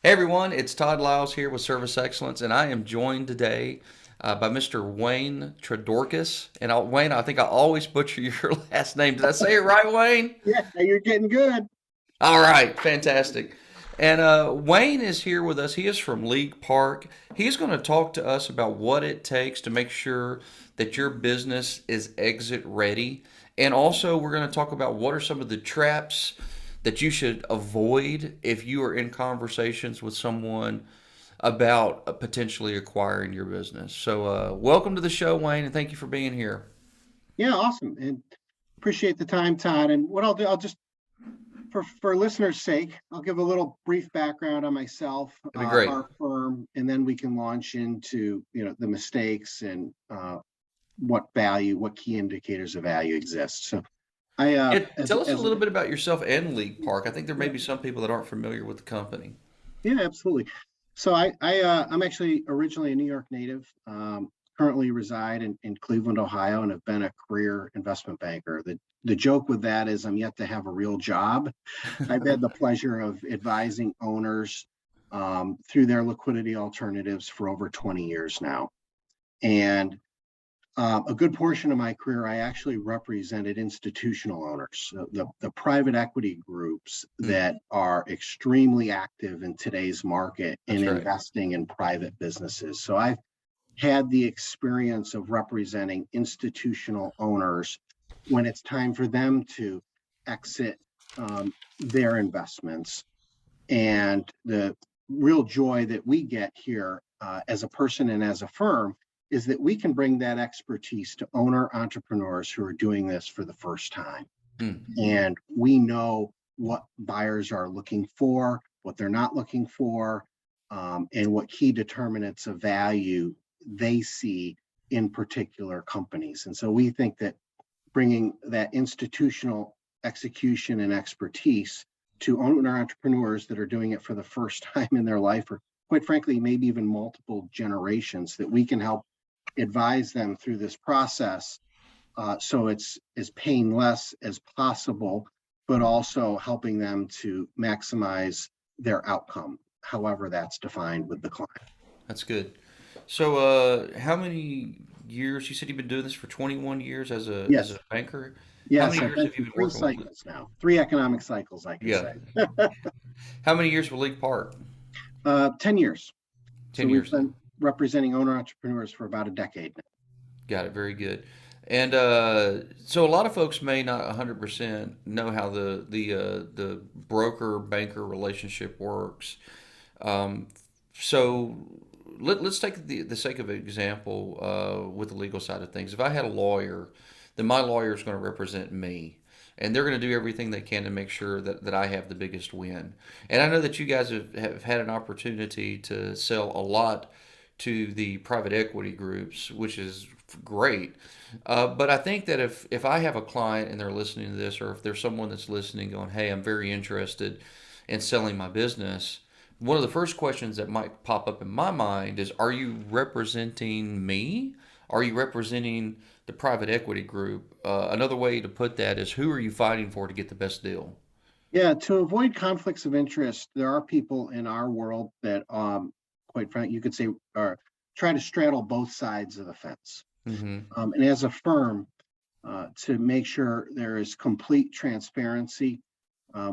Hey everyone, it's Todd Liles here with Service Excellence, and I am joined today by Mr. Wayne Twordokus. And Wayne, I think I always butcher your last name. Did I say it right, Wayne? Yeah, you're getting good. All right, fantastic. And Wayne is here with us. He is from League Park. He's going to talk to us about what it takes to make sure that your business is exit ready. And also, we're going to talk about what are some of the traps that you should avoid if you are in conversations with someone about potentially acquiring your business. So, welcome to the show, Wayne, and thank you for being here. Yeah, awesome. And appreciate the time, Todd. And what I'll do, I'll just for listeners' sake, I'll give a little brief background on myself, That'd be great. our firm, and then we can launch into the mistakes and what key indicators of value exist. So I Yeah, tell us a as little bit about yourself and League Park. I think there may be some people that aren't familiar with the company. Yeah, absolutely. So I'm actually originally a New York native. Currently reside in Cleveland, Ohio, and have been a career investment banker. The joke with that is I'm yet to have a real job. I've had the pleasure of advising owners through their liquidity alternatives for over 20 years now. And a good portion of my career, I actually represented institutional owners, so the private equity groups Hmm, that are extremely active in today's market in that's right. investing in private businesses. So I've had the experience of representing institutional owners when it's time for them to exit their investments. And the real joy that we get here as a person and as a firm is that we can bring that expertise to owner entrepreneurs who are doing this for the first time. Hmm, And we know what buyers are looking for, what they're not looking for, and what key determinants of value they see in particular companies. And so we think that bringing that institutional execution and expertise to owner entrepreneurs that are doing it for the first time in their life, or quite frankly, maybe even multiple generations, that we can help advise them through this process so it's as painless as possible, but also helping them to maximize their outcome, however that's defined with the client. that's good. So, how many years? You said you've been doing this for 21 years as a Yes, banker. How many yes, I've years been have you through been three working with? cycles now, three economic cycles, I can Yeah. say. How many years with League Park? 10 years. So 10 years we've now. been representing owner entrepreneurs for about a decade now. Got it. Very good. And so a lot of folks may not 100% know how the broker banker relationship works. Um, so let's take the sake of example with the legal side of things. If I had a lawyer, then my lawyer is going to represent me. And they're going to do everything they can to make sure that I have the biggest win. And I know that you guys have had an opportunity to sell a lot to the private equity groups, which is great. But I think that if I have a client and they're listening to this, or if there's someone that's listening going, hey, I'm very interested in selling my business, one of the first questions that might pop up in my mind is, are you representing me? Are you representing the private equity group? Another way to put that is, who are you fighting for to get the best deal? Yeah, to avoid conflicts of interest, there are people in our world that, quite frankly, you could say are try to straddle both sides of the fence. Mm-hmm. And as a firm, to make sure there is complete transparency,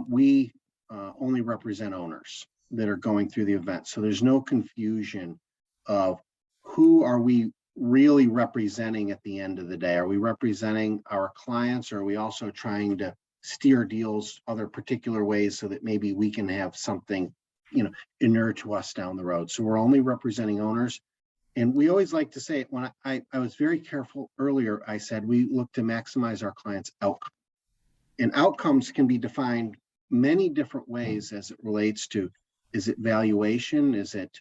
we only represent owners that are going through the event. So there's no confusion of who are we really representing at the end of the day. Are we representing our clients, or are we also trying to steer deals other particular ways so that maybe we can have something, inure to us down the road? So we're only representing owners. And we always like to say, when I was very careful earlier, I said we look to maximize our clients' outcome. And outcomes can be defined many different ways as it relates to, is it valuation? Is it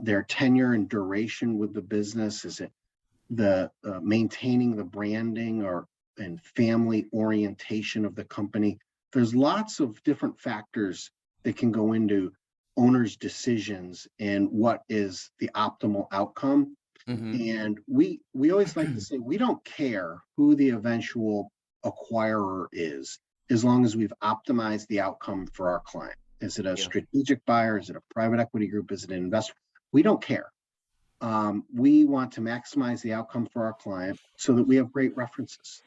their tenure and duration with the business? Is it the maintaining the branding or and family orientation of the company? There's lots of different factors that can go into owners' decisions and what is the optimal outcome. Mm-hmm. And we always like to say we don't care who the eventual acquirer is, as long as we've optimized the outcome for our client. Is it a Yeah. strategic buyer? Is it a private equity group? Is it an investor? We don't care. We want to maximize the outcome for our client so that we have great references.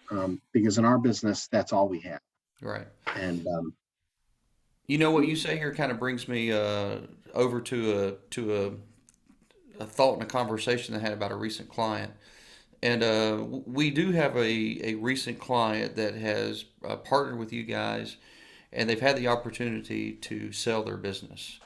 Because in our business, that's all we have. Right. And You know what you say here kind of brings me over a thought and a conversation I had about a recent client. And we do have a recent client that has partnered with you guys, and they've had the opportunity to sell their business.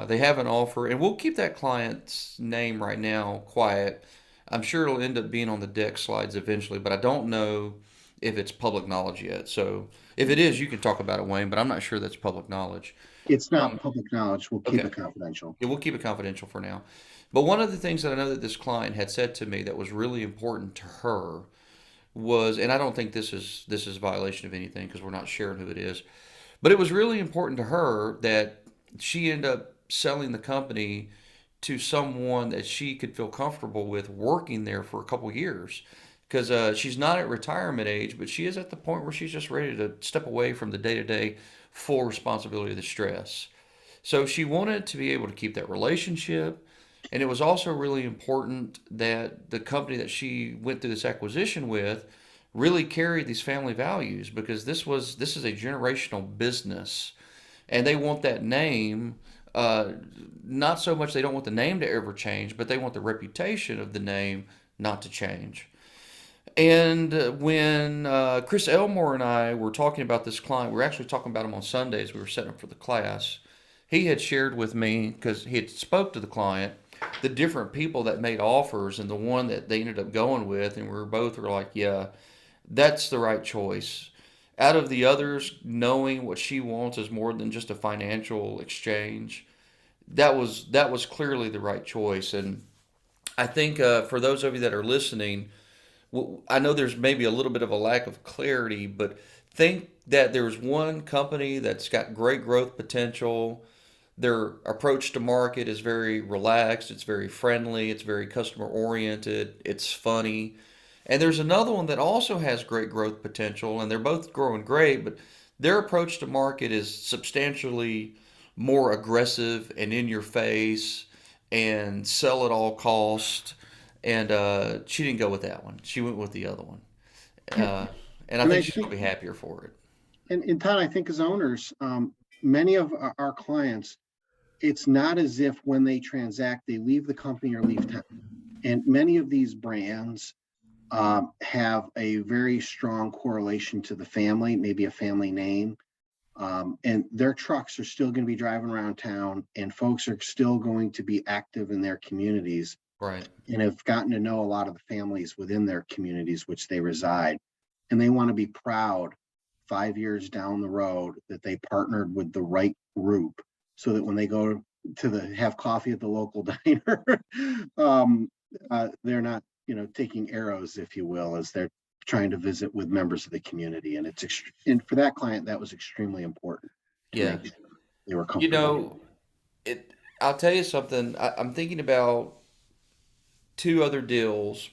They have an offer, and we'll keep that client's name right now quiet. I'm sure it'll end up being on the deck slides eventually, but I don't know if it's public knowledge yet. So if it is, you can talk about it, Wayne, but I'm not sure that's public knowledge. it's not Um, public knowledge. We'll keep okay. it confidential. Yeah, we'll keep it confidential for now. But one of the things that I know that this client had said to me that was really important to her was, and I don't think this is a violation of anything because we're not sharing who it is, but it was really important to her that she end up selling the company to someone that she could feel comfortable with working there for a couple years. Because she's not at retirement age, but she is at the point where she's just ready to step away from the day to day full responsibility of the stress. So she wanted to be able to keep that relationship. And it was also really important that the company that she went through this acquisition with really carried these family values because this is a generational business, and they want that name. Not so much they don't want the name to ever change, but they want the reputation of the name not to change. And when Chris Elmore and I were talking about this client, we were actually talking about him on Sundays. We were setting up for the class. He had shared with me because he had spoke to the client, the different people that made offers, and the one that they ended up going with, and we were like, yeah, that's the right choice. Out of the others, knowing what she wants is more than just a financial exchange. That was clearly the right choice, and I think for those of you that are listening, I know there's maybe a little bit of a lack of clarity, but think that there's one company that's got great growth potential. Their approach to market is very relaxed, it's very friendly, it's very customer oriented, it's funny. And there's another one that also has great growth potential, and they're both growing great, but their approach to market is substantially more aggressive and in your face and sell at all cost. And she didn't go with that one. She went with the other one. Yeah. Uh, and I And think I she's think, going to be happier for it. and Todd, I think as owners, many of our clients, it's not as if when they transact, they leave the company or leave town. And many of these brands have a very strong correlation to the family, maybe a family name. And their trucks are still going to be driving around town, and folks are still going to be active in their communities Right. and have gotten to know a lot of the families within their communities which they reside. And they want to be proud 5 years down the road that they partnered with the right group so that when they go to have coffee at the local diner, um, they're not, taking arrows, if you will, as they're trying to visit with members of the community. And and for that client, that was extremely important to Yeah. make sure they were You comfortable. know, it. I'll tell you something. I'm thinking about two other deals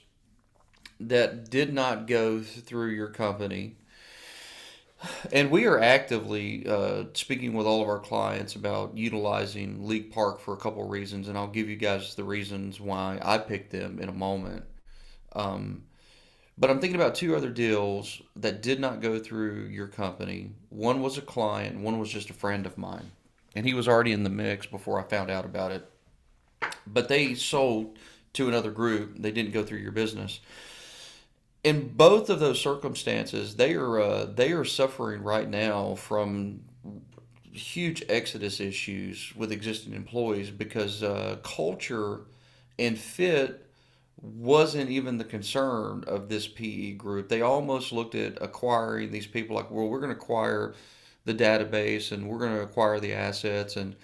that did not go through your company. And we are actively speaking with all of our clients about utilizing League Park for a couple of reasons, and I'll give you guys the reasons why I picked them in a moment. Um, but I'm thinking about two other deals that did not go through your company. One was a client, one was just a friend of mine, and he was already in the mix before I found out about it. But they sold to another group; they didn't go through your business. In both of those circumstances, they are suffering right now from huge exodus issues with existing employees because culture and fit wasn't even the concern of this PE group. They almost looked at acquiring these people like, well, we're going to acquire the database and we're going to acquire the assets and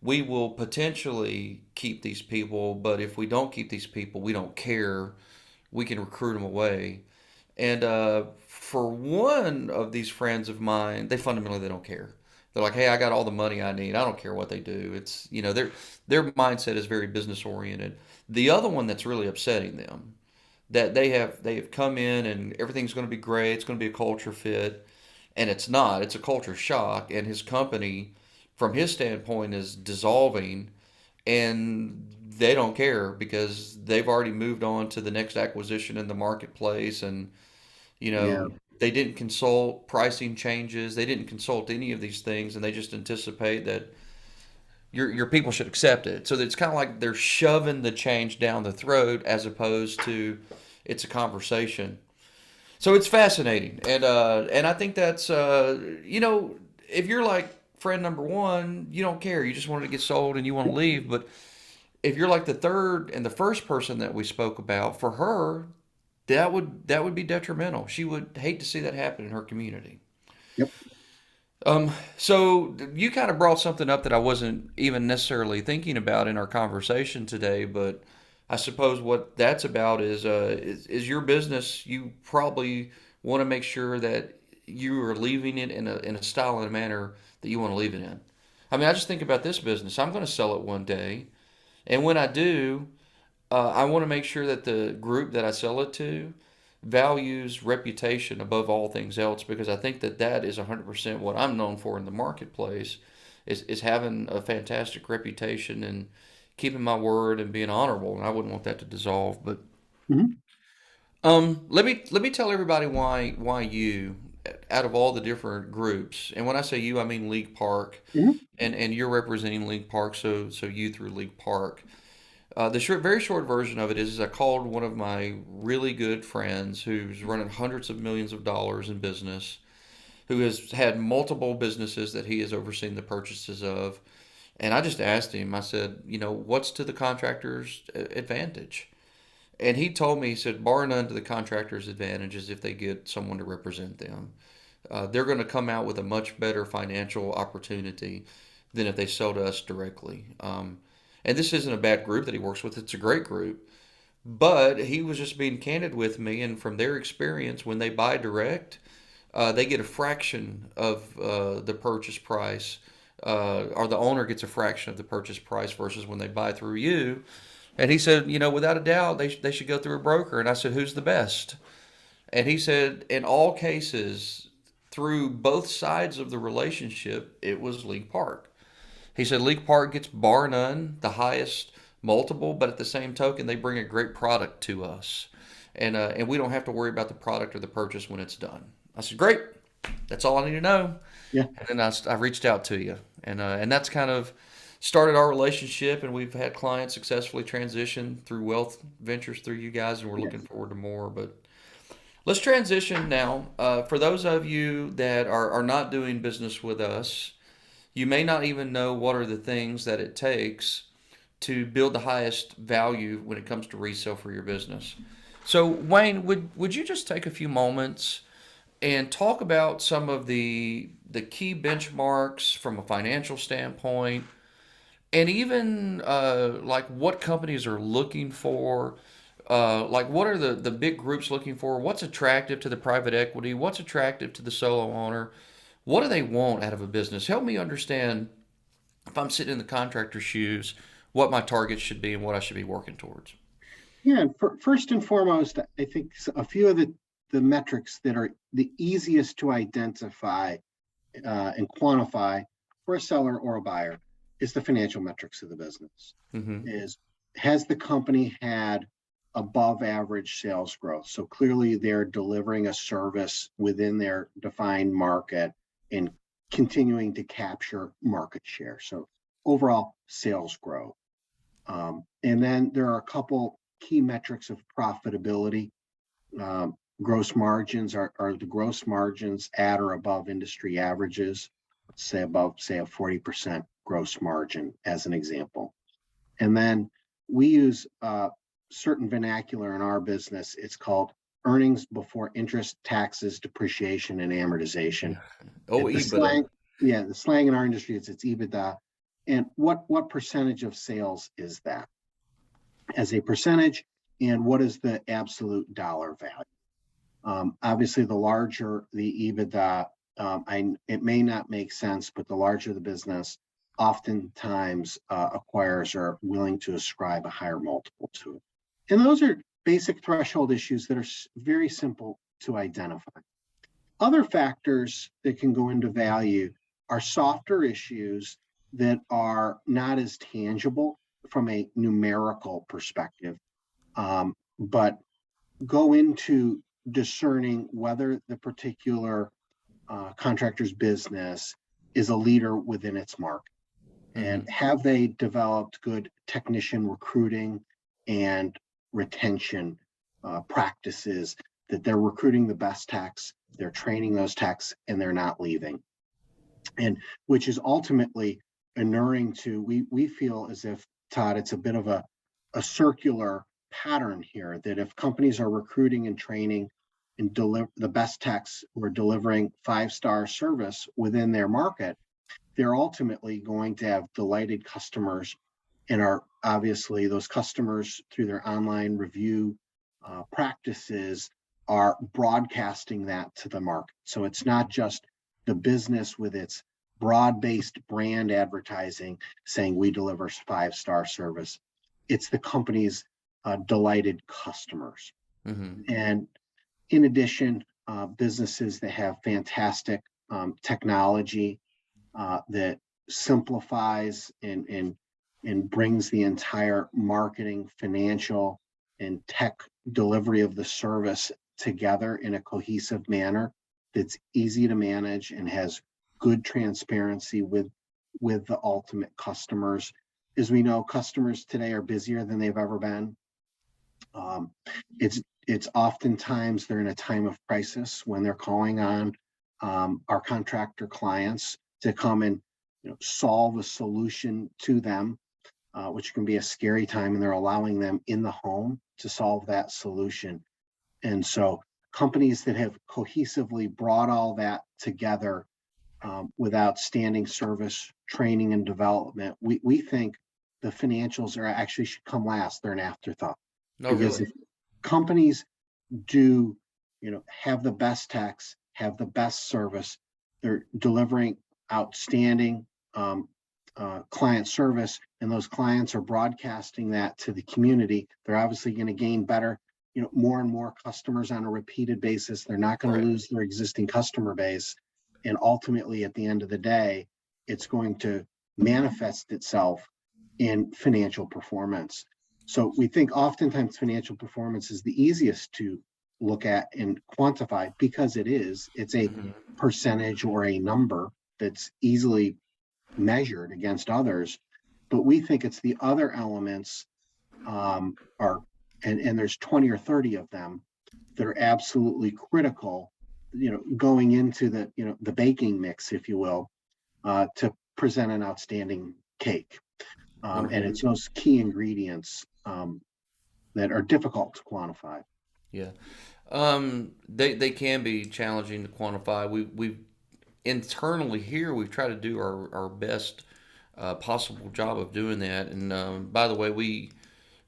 we will potentially keep these people, but if we don't keep these people, we don't care. We can recruit them away. And for one of these friends of mine, they don't care. They're like, hey, I got all the money I need. I don't care what they do. It's their mindset is very business oriented. The other one that's really upsetting them that they have come in and everything's going to be great. It's going to be a culture fit, and it's not. It's a culture shock. And his company from his standpoint is dissolving, and they don't care because they've already moved on to the next acquisition in the marketplace, and you Yeah, know they didn't consult pricing changes, they didn't consult any of these things, and they just anticipate that your people should accept it. So that it's kind of like they're shoving the change down the throat as opposed to it's a conversation. So it's fascinating, and I think that's if you're like friend number one, you don't care, you just want to get sold and you want to leave. But if you're like the third and the first person that we spoke about, for her, that would be detrimental. She would hate to see that happen in her community. yep. So you kind of brought something up that I wasn't even necessarily thinking about in our conversation today, but I suppose what that's about is your business. You probably want to make sure that you are leaving it in a style and a manner that you want to leave it in. I mean, I just think about this business. I'm going to sell it one day, and when I do, I want to make sure that the group that I sell it to values reputation above all things else, because I think that that is 100% what I'm known for in the marketplace is having a fantastic reputation and keeping my word and being honorable, and I wouldn't want that to dissolve. But Mhm. let me tell everybody why you, out of all the different groups, and when I say you, I mean League Park, Mhm. and you're representing League Park, so you through League Park. The very short version of it is I called one of my really good friends who's running hundreds of millions of dollars in business, who has had multiple businesses that he has overseen the purchases of. And I just asked him, I said, what's to the contractor's advantage? And he told me, he said, bar none to the contractor's advantage is if they get someone to represent them. They're going to come out with a much better financial opportunity than if they sell to us directly. And this isn't a bad group that he works with, it's a great group. But he was just being candid with me, and from their experience, when they buy direct, they get a fraction of the purchase price, or the owner gets a fraction of the purchase price versus when they buy through you. And he said, without a doubt, they should go through a broker. And I said, who's the best? And he said, in all cases, through both sides of the relationship, it was League Park. He said League Park gets bar none the highest multiple, but at the same token, they bring a great product to us, and we don't have to worry about the product or the purchase when it's done. I said, great, that's all I need to know. Yeah, And then I reached out to you, and that's kind of started our relationship, and we've had clients successfully transition through wealth ventures through you guys, and we're looking yes. forward to more. But let's transition now. For those of you that are not doing business with us, you may not even know what are the things that it takes to build the highest value when it comes to resale for your business. So, Wayne, would you just take a few moments and talk about some of the key benchmarks from a financial standpoint, and even like what companies are looking for? Like what are the big groups looking for? What's attractive to the private equity? What's attractive to the solo owner? What do they want out of a business? Help me understand, if I'm sitting in the contractor's shoes, what my targets should be and what I should be working towards. Yeah, and first and foremost, I think a few of the metrics that are the easiest to identify and quantify for a seller or a buyer is the financial metrics of the business. Mm-hmm. Is has the company had above average sales growth? So clearly they're delivering a service within their defined market and continuing to capture market share. So overall sales growth. And then there are a couple key metrics of profitability. Gross margins are the gross margins at or above industry averages, say above, say, a 40% gross margin as an example. And then we use certain vernacular in our business. It's called earnings before interest, taxes, depreciation, and amortization. Oh, The EBITDA. slang, yeah, the slang in our industry is it's EBITDA. And what percentage of sales is that as a percentage? And what is the absolute dollar value? Obviously, the larger the EBITDA, it may not make sense, but the larger the business, oftentimes acquirers are willing to ascribe a higher multiple to it. And those are basic threshold issues that are very simple to identify. Other factors that can go into value are softer issues that are not as tangible from a numerical perspective, but go into discerning whether the particular contractor's business is a leader within its market. And Mm-hmm. have they developed good technician recruiting and retention practices, that they're recruiting the best techs, they're training those techs, and they're not leaving? And which is ultimately inuring to, we feel as if, Todd, it's a bit of a circular pattern here, that if companies are recruiting and training and deliver the best techs who are delivering 5-star service within their market, they're ultimately going to have delighted customers, and are obviously those customers, through their online review practices, are broadcasting that to the market. So it's not just the business with its broad-based brand advertising saying we deliver 5-star service. It's the company's delighted customers. Mm-hmm. And in addition, businesses that have fantastic technology that simplifies and brings the entire marketing, financial, and tech delivery of the service together in a cohesive manner that's easy to manage and has good transparency with the ultimate customers. As we know, customers today are busier than they've ever been. Um, it's it's oftentimes they're in a time of crisis when they're calling on our contractor clients to come and solve a solution to them, which can be a scary time, and they're allowing them in the home to solve that solution. And so companies that have cohesively brought all that together with outstanding service, training, and development, we think the financials are actually should come last. They're an afterthought. No, Because really. if companies do, have the best techs, have the best service, they're delivering outstanding client service, and those clients are broadcasting that to the community, they're obviously going to gain better, more and more customers on a repeated basis. They're not going to Right. lose their existing customer base. And ultimately, at the end of the day, it's going to manifest itself in financial performance. So we think oftentimes financial performance is the easiest to look at and quantify, because it's a Mm-hmm. percentage or a number that's easily measured against others. But we think it's the other elements, are, and there's 20 or 30 of them that are absolutely critical, going into the baking mix, if you will, to present an outstanding cake. And Wonderful. it's those key ingredients that are difficult to quantify. Yeah. They can be challenging to quantify. We internally here we've tried to do our best possible job of doing that. And by the way,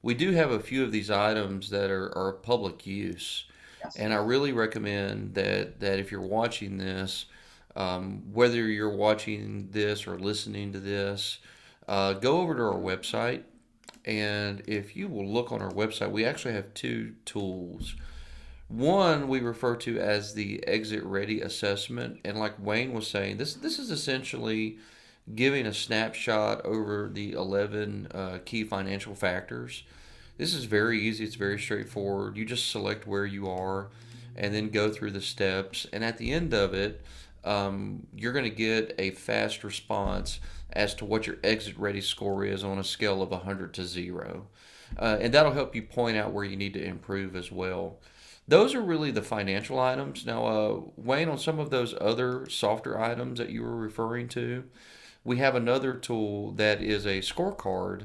we do have a few of these items that are public use, Yes. and I really recommend that if you're watching this, whether you're watching this or listening to this, go over to our website. And if you will look on our website, we actually have two tools. One we refer to as the exit ready assessment, and like Wayne was saying, this is essentially giving a snapshot over the 11 key financial factors. This is very easy. It's very straightforward. You just select where you are, and then go through the steps. And at the end of it, you're going to get a fast response as to what your exit ready score is on a scale of 100 to 0. And that'll help you point out where you need to improve as well. Those are really the financial items. Now, Wayne, on some of those other softer items that you were referring to, we have another tool that is a scorecard,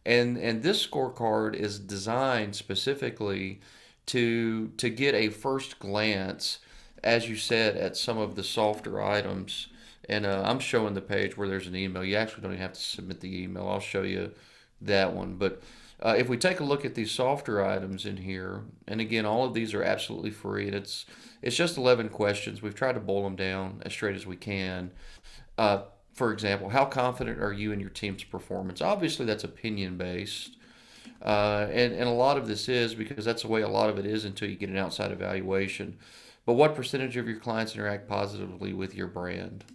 and this scorecard is designed specifically to get a first glance, as you said, at some of the softer items. And I'm showing the page where there's an email. You actually don't even have to submit the email. I'll show you that one. But if we take a look at these softer items in here, and again, all of these are absolutely free. It's just 11 questions. We've tried to boil them down as straight as we can. Uh, for example, how confident are you in your team's performance? Obviously, that's opinion based. And a lot of this is because that's the way a lot of it is until you get an outside evaluation. But what percentage of your clients interact positively with your brand?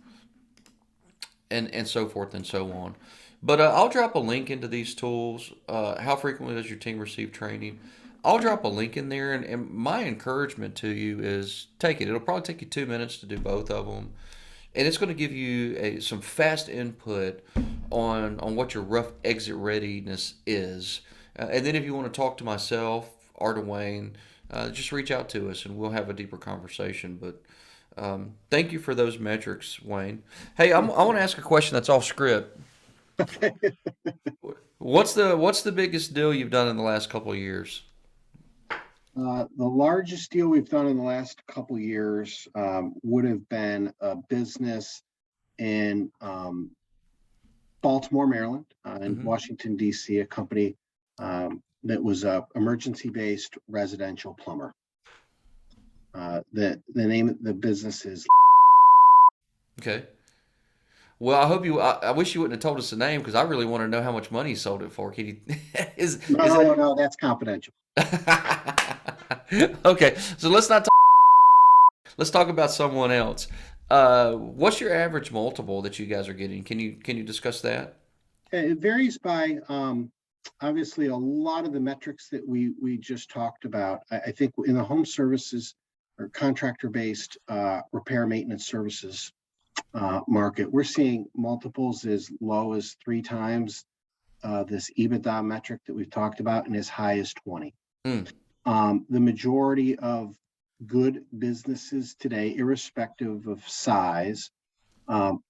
and so forth and so on. But I'll drop a link into these tools. How frequently does your team receive training? I'll drop a link in there, and my encouragement to you is take it. It'll probably take you 2 minutes to do both of them, and it's going to give you some fast input on what your rough exit readiness is. And then if you want to talk to myself or to Wayne, just reach out to us, and we'll have a deeper conversation. But thank you for those metrics, Wayne. Hey, I want to ask a question that's off script. What's the biggest deal you've done in the last couple of years? The largest deal we've done in the last couple of years would have been a business in Baltimore, Maryland, and Hmm. Washington, D.C., a company that was a emergency-based residential plumber. The name of the business is Okay. Well, I hope you. I wish you wouldn't have told us the name because I really want to know how much money you sold it for. Can you? Is no, that? no, that's confidential. Okay, so let's talk about someone else. What's your average multiple that you guys are getting? Can you discuss that? It varies by obviously a lot of the metrics that we just talked about. I think in the home services or contractor-based repair maintenance services market, we're seeing multiples as low as 3 times this EBITDA metric that we've talked about, and as high as 20. Mm, The majority of good businesses today, irrespective of size,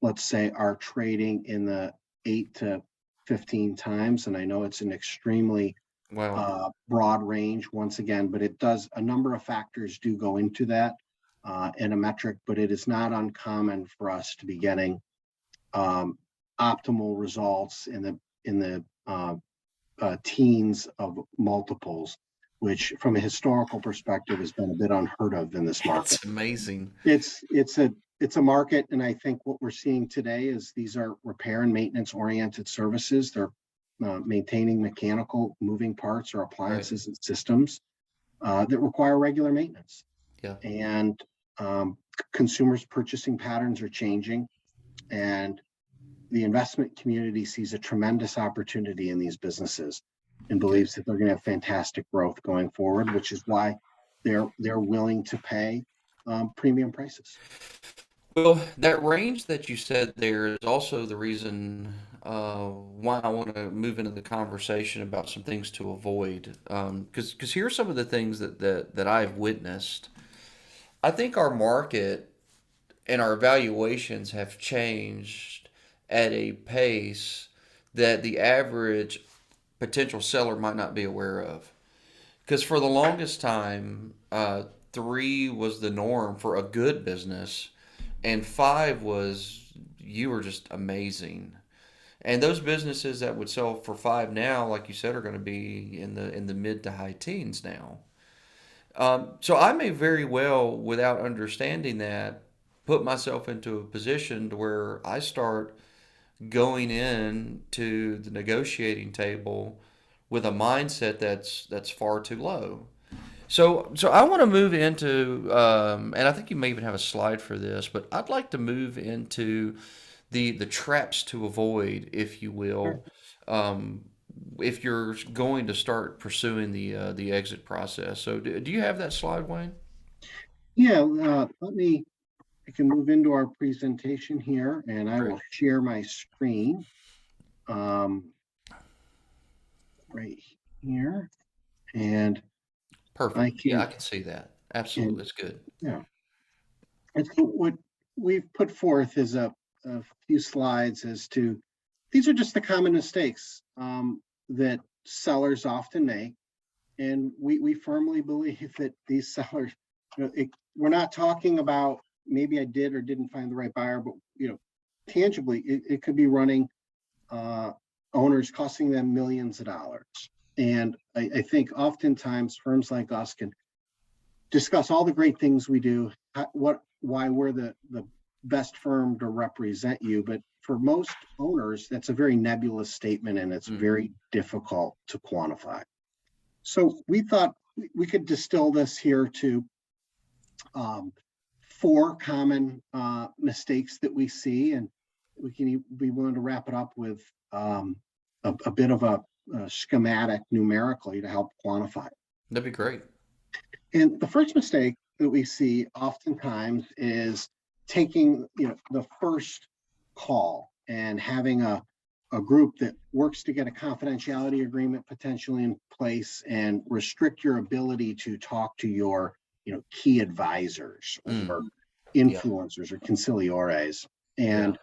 let's say, are trading in the 8 to 15 times. And I know it's an extremely wow. broad range once again, but a number of factors do go into that in a metric, but it is not uncommon for us to be getting um, optimal results in the teens of multiples, which from a historical perspective has been a bit unheard of in this market. That's amazing. It's a market, and I think what we're seeing today is these are repair and maintenance oriented services. They're maintaining mechanical moving parts or Right. appliances and systems that require regular maintenance. Yeah. And consumers' purchasing patterns are changing, and the investment community sees a tremendous opportunity in these businesses and Okay. believes that they're going to have fantastic growth going forward, which is why they're willing to pay premium prices. Well, that range that you said there is also the reason why I want to move into the conversation about some things to avoid. Because here are some of the things that I've witnessed. I think our market and our valuations have changed at a pace that the average potential seller might not be aware of. Because for the longest time, three was the norm for a good business, and five was you were just amazing. And those businesses that would sell for five now, like you said, are going to be in the mid to high teens now. So I may very well, without understanding that, put myself into a position to where I start going in to the negotiating table with a mindset that's far too low. So I want to move into, and I think you may even have a slide for this, but I'd like to move into the traps to avoid, if you will, um, if you're going to start pursuing the exit process. So do you have that slide, Wayne? Yeah, I can move into our presentation here, and I Great. will share my screen um, right here, and I Perfect. Yeah, can, I can see that. Absolutely, and that's good. yeah, and so what we've put forth is a few slides as to these are just the common mistakes that sellers often make, and we firmly believe that these sellers, we're not talking about maybe I did or didn't find the right buyer, but tangibly, it could be running uh, owners, costing them millions of dollars. And I think oftentimes firms like us can discuss all the great things we do, why we're the best firm to represent you. But for most owners, that's a very nebulous statement, and it's Hmm. very difficult to quantify. So we thought we could distill this here to um, 4 common mistakes that we see. And we can be willing to wrap it up with a bit of a schematic numerically to help quantify it. That'd be great. And the first mistake that we see oftentimes is taking, the first call and having a group that works to get a confidentiality agreement potentially in place and restrict your ability to talk to your, key advisors or Yeah. influencers or conciliores. And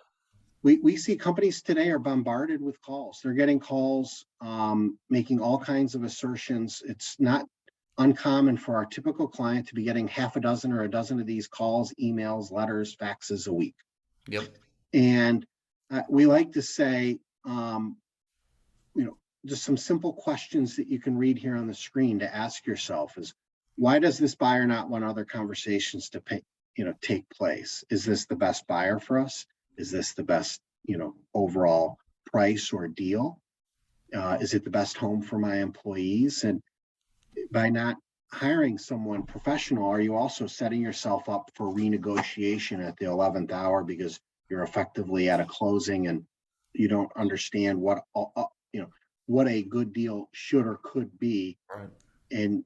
Yeah. we see companies today are bombarded with calls. They're getting calls, making all kinds of assertions. It's not uncommon for our typical client to be getting half a dozen or a dozen of these calls, emails, letters, faxes a week. Yep. And we like to say, just some simple questions that you can read here on the screen to ask yourself is, why does this buyer not want other conversations to take place? Is this the best buyer for us? Is this the best, overall price or deal? Is it the best home for my employees? And by not hiring someone professional, are you also setting yourself up for renegotiation at the 11th hour because you're effectively at a closing and you don't understand what a good deal should or could be? Right. And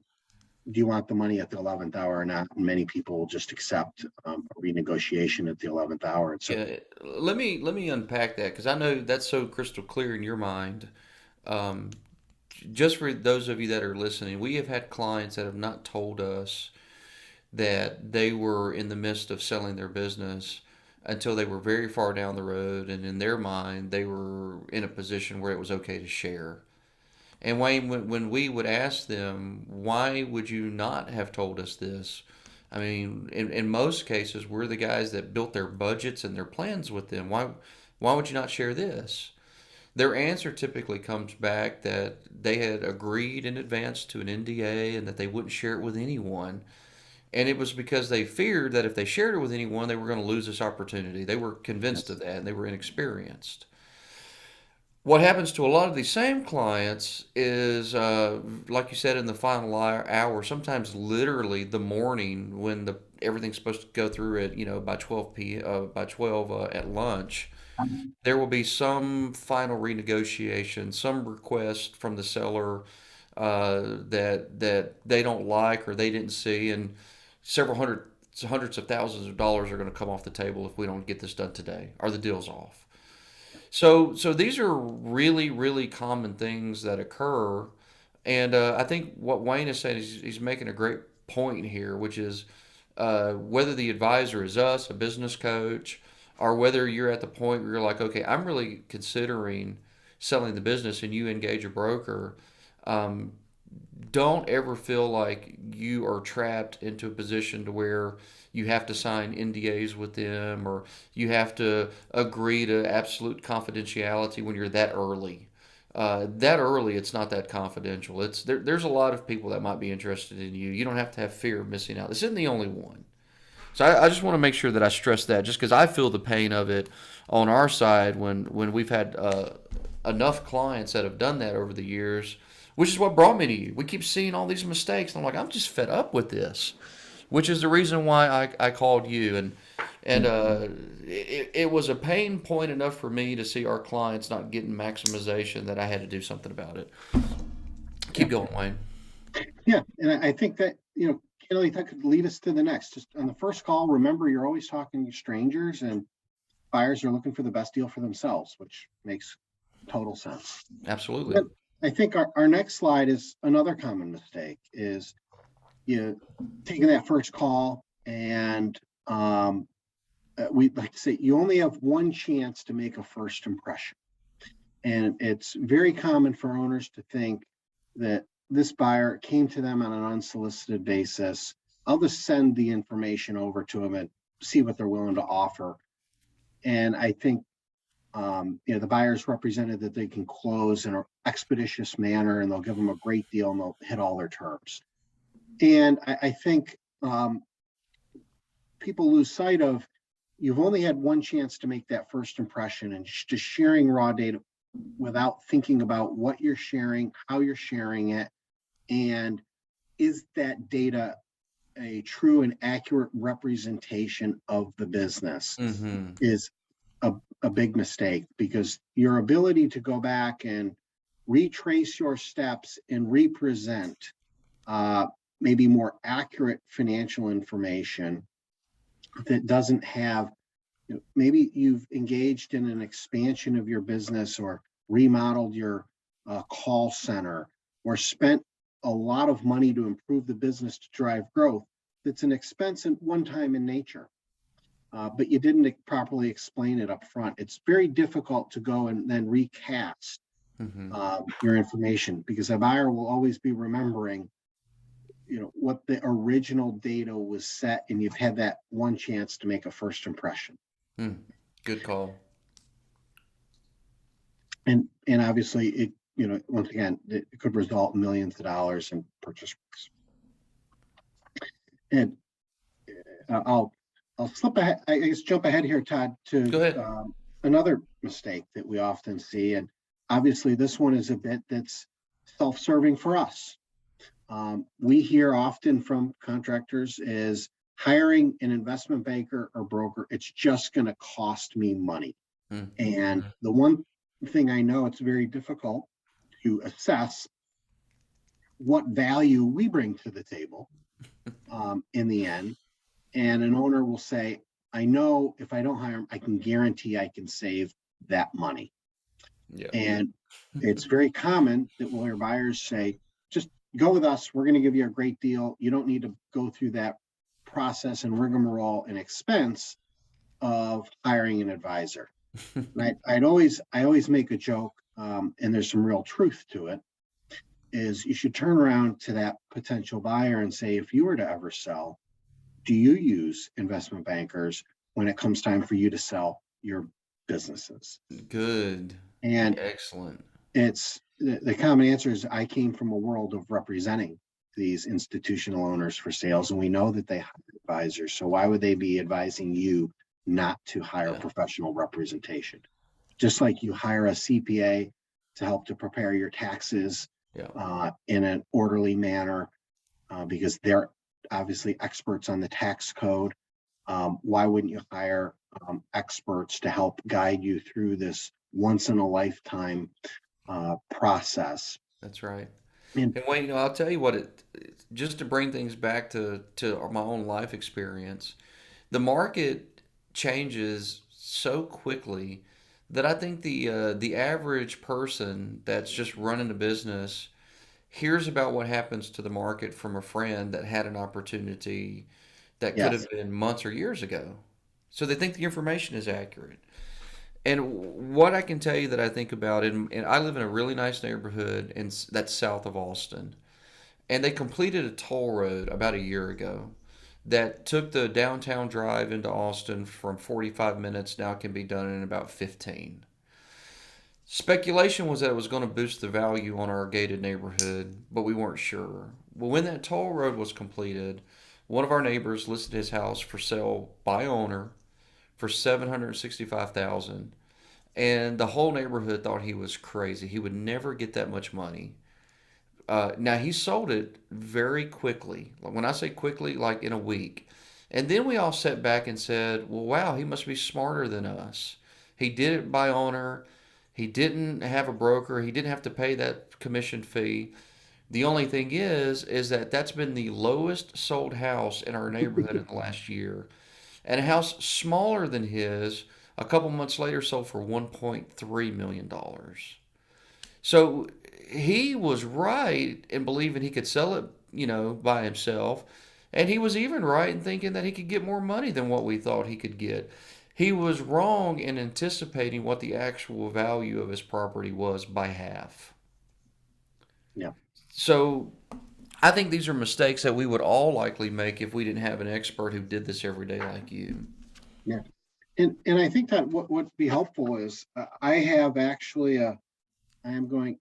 do you want the money at the 11th hour or not? And many people will just accept a renegotiation at the 11th hour. And so, Yeah. Let me unpack that because I know that's so crystal clear in your mind. Um, just for those of you that are listening, we have had clients that have not told us that they were in the midst of selling their business until they were very far down the road, and in their mind, they were in a position where it was okay to share. And Wayne, when we would ask them, why would you not have told us this? I mean, in most cases, we're the guys that built their budgets and their plans with them. Why would you not share this? Their answer typically comes back that they had agreed in advance to an NDA and that they wouldn't share it with anyone. And it was because they feared that if they shared it with anyone, they were going to lose this opportunity. They were convinced yes, of that and they were inexperienced. What happens to a lot of these same clients is, like you said, in the final hour, sometimes literally the morning when the everything's supposed to go through at by 12 at lunch, there will be some final renegotiation, some request from the seller that they don't like or they didn't see, and several hundreds of thousands of dollars are going to come off the table if we don't get this done today, or the deal's off. So these are really, really common things that occur. And I think what Wayne is saying is he's making a great point here, which is whether the advisor is us, a business coach, or whether you're at the point where you're like, okay, I'm really considering selling the business and you engage a broker. Um, don't ever feel like you are trapped into a position to where you have to sign NDAs with them or you have to agree to absolute confidentiality when you're that early. That early, it's not that confidential. There's a lot of people that might be interested in you. You don't have to have fear of missing out. This isn't the only one. So I just want to make sure that I stress that, just because I feel the pain of it on our side when we've had enough clients that have done that over the years, which is what brought me to you. We keep seeing all these mistakes, and I'm like, I'm just fed up with this, which is the reason why I called you. And it was a pain point enough for me to see our clients not getting maximization that I had to do something about it. yeah, Keep going, Wayne. yeah. And I think that, Kelly, that could lead us to the next. Just on the first call, remember, you're always talking to strangers, and buyers are looking for the best deal for themselves, which makes total sense. Absolutely. But I think our next slide is another common mistake is taking that first call and we like to say you only have one chance to make a first impression. And it's very common for owners to think that this buyer came to them on an unsolicited basis. I'll just send the information over to them and see what they're willing to offer. And I think the buyer's represented that they can close in an expeditious manner and they'll give them a great deal and they'll hit all their terms. And I think people lose sight of you've only had one chance to make that first impression, and just sharing raw data without thinking about what you're sharing, how you're sharing it, and is that data a true and accurate representation of the business Mm-hmm. is a a big mistake, because your ability to go back and retrace your steps and represent uh, maybe more accurate financial information that doesn't have, maybe you've engaged in an expansion of your business or remodeled your call center or spent a lot of money to improve the business to drive growth. That's an expense and one time in nature. But you didn't properly explain it up front. It's very difficult to go and then recast Mm-hmm. your information, because a buyer will always be remembering, what the original data was set, and you've had that one chance to make a first impression. Mm. Good call. And obviously it, once again, it could result in millions of dollars in purchase price. And I'll slip ahead, I guess, jump ahead here, Todd, Go to ahead. another mistake that we often see. And obviously this one is a bit that's self-serving for us. We hear often from contractors is hiring an investment banker or broker, it's just going to cost me money. Mm. And the one thing I know, it's very difficult to assess what value we bring to the table in the end. And an owner will say, I know if I don't hire him, I can guarantee I can save that money. Yeah. And it's very common that lawyer buyers say, just go with us. We're going to give you a great deal. You don't need to go through that process and rigmarole and expense of hiring an advisor. And I always make a joke, and there's some real truth to it, is you should turn around to that potential buyer and say, if you were to ever sell, do you use investment bankers when it comes time for you to sell your businesses? Good. And Excellent. it's the common answer is, I came from a world of representing these institutional owners for sales, and we know that they hire advisors. So why would they be advising you not to hire Yeah. professional representation? Just like you hire a CPA to help to prepare your taxes Yeah. in an orderly manner, because they're obviously experts on the tax code. Why wouldn't you hire experts to help guide you through this once in a lifetime process? That's right. And And Wayne, I'll tell you what just to bring things back to my own life experience, the market changes so quickly that I think the average person that's just running a business hears about what happens to the market from a friend that had an opportunity that could yes, have been months or years ago. So they think the information is accurate. And what I can tell you that I think about, and I live in a really nice neighborhood, and that's south of Austin. And they completed a toll road about a year ago that took the downtown drive into Austin from 45 minutes, now can be done in about 15. Speculation was that it was going to boost the value on our gated neighborhood, but we weren't sure. Well, when that toll road was completed, one of our neighbors listed his house for sale by owner for 765,000, and the whole neighborhood thought he was crazy. He would never get that much money. Now he sold it very quickly. When I say quickly, like in a week. And then we all sat back and said, "Well, wow, he must be smarter than us. He did it by owner. He didn't have a broker. He didn't have to pay that commission fee. The only thing is that that's been the lowest sold house in our neighborhood in the last year. And a house smaller than his, a couple months later, sold for $1.3 million. So he was right in believing he could sell it, by himself. And he was even right in thinking that he could get more money than what we thought he could get. He was wrong in anticipating what the actual value of his property was by half. yeah, So I think these are mistakes that we would all likely make if we didn't have an expert who did this every day like you. yeah. And I think that what would be helpful is, I have actually I am going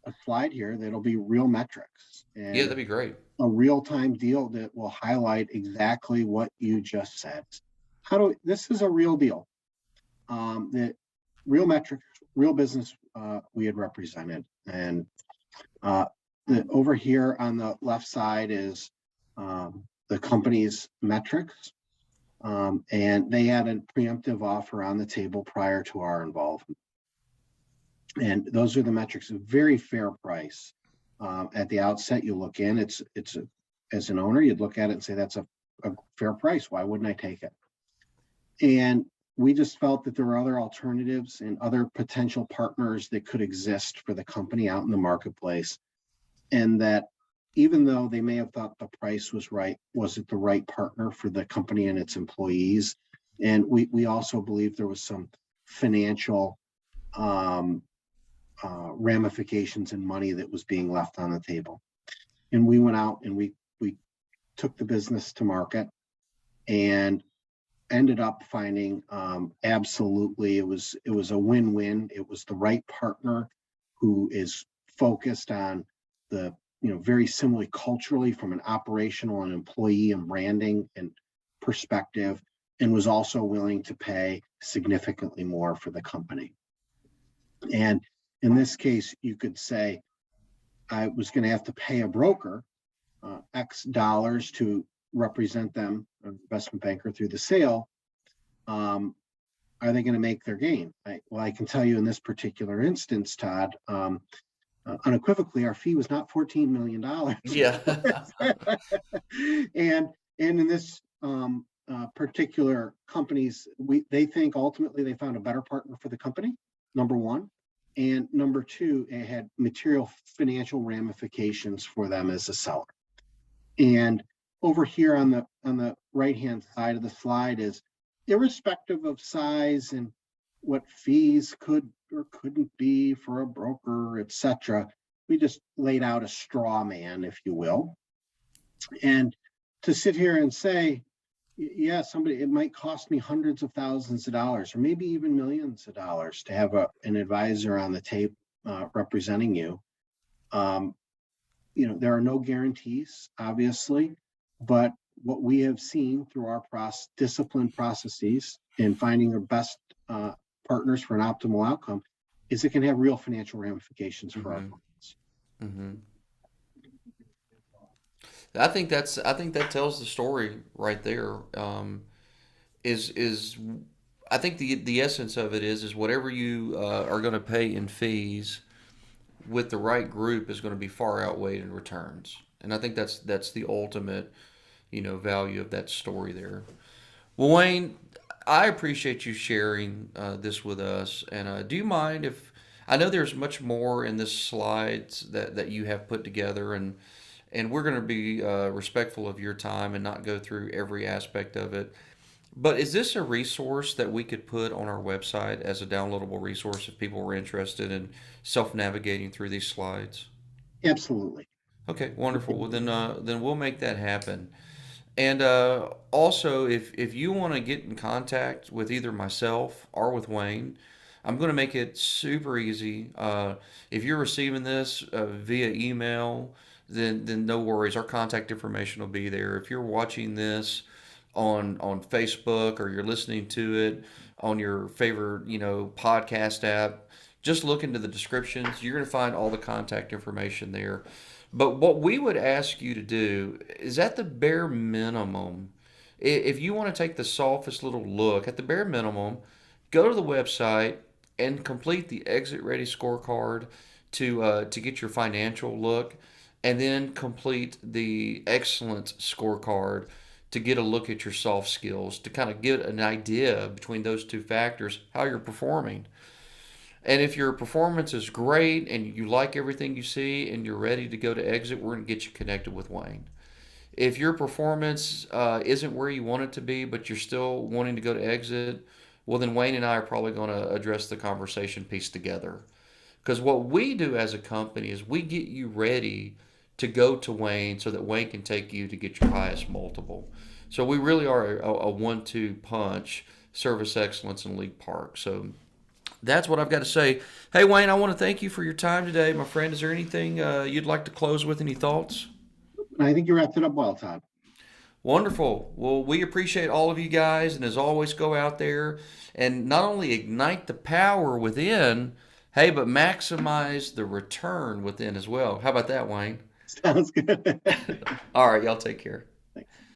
a slide here that'll be real metrics Yeah, and that'd be great. a real-time deal that will highlight exactly what you just said. This is a real deal, that real metrics, real business, we had represented. And uh, over here on the left side is the company's metrics. And they had a preemptive offer on the table prior to our involvement. And those are the metrics, a very fair price. At the outset, you look in, as an owner, you'd look at it and say, that's a fair price. Why wouldn't I take it? And we just felt that there were other alternatives and other potential partners that could exist for the company out in the marketplace. And that even though they may have thought the price was right, was it the right partner for the company and its employees? And we also believe there was some financial ramifications and money that was being left on the table. And we went out and we took the business to market and ended up finding absolutely it was a win-win. It was the right partner who is focused on the very similarly culturally from an operational and employee and branding and perspective, and was also willing to pay significantly more for the company. And in this case, you could say I was going to have to pay a broker X dollars to represent them, an investment banker, through the sale. Are they going to make their gain? Well, I can tell you in this particular instance, Todd, unequivocally, our fee was not $14 million. Yeah. and in this particular companies, they think ultimately they found a better partner for the company, number one. And number two, it had material financial ramifications for them as a seller. And over here on the right-hand side of the slide is irrespective of size and what fees could or couldn't be for a broker, etc. We just laid out a straw man, if you will. And to sit here and say, yeah, it might cost me hundreds of thousands of dollars or maybe even millions of dollars to have an advisor on the tape representing you. There are no guarantees, obviously, but what we have seen through our disciplined processes in finding the best partners for an optimal outcome is it can have real financial ramifications for our clients. Mm-hmm. I think that tells the story right there. I think the essence of it is whatever you are going to pay in fees with the right group is going to be far outweighed in returns, and I think that's the ultimate value of that story there. Well, Wayne, I appreciate you sharing this with us, and do you mind if I know there's much more in this slides that you have put together, and we're going to be respectful of your time and not go through every aspect of it. But is this a resource that we could put on our website as a downloadable resource if people were interested in self-navigating through these slides? Absolutely. Okay, wonderful. Well, then we'll make that happen. And also, if you want to get in contact with either myself or with Wayne, I'm going to make it super easy. If you're receiving this via email, then no worries. Our contact information will be there. If you're watching this on Facebook or you're listening to it on your favorite podcast app, just look into the descriptions. You're going to find all the contact information there. But what we would ask you to do is at the bare minimum, if you want to take the softest little look, at the bare minimum, go to the website and complete the exit ready scorecard to get your financial look, and then complete the excellence scorecard to get a look at your soft skills, to kind of get an idea between those two factors how you're performing. And if your performance is great and you like everything you see and you're ready to go to exit, we're going to get you connected with Wayne. If your performance isn't where you want it to be, but you're still wanting to go to exit, well, then Wayne and I are probably going to address the conversation piece together. Because what we do as a company is we get you ready to go to Wayne so that Wayne can take you to get your highest multiple. So we really are a 1-2 punch, service excellence in League Park. So that's what I've got to say. Hey, Wayne, I want to thank you for your time today, my friend. Is there anything you'd like to close with? Any thoughts? I think you wrapped it up well, Todd. Wonderful. Well, we appreciate all of you guys, and as always, go out there and not only ignite the power within, hey, but maximize the return within as well. How about that, Wayne? Sounds good. All right, y'all take care.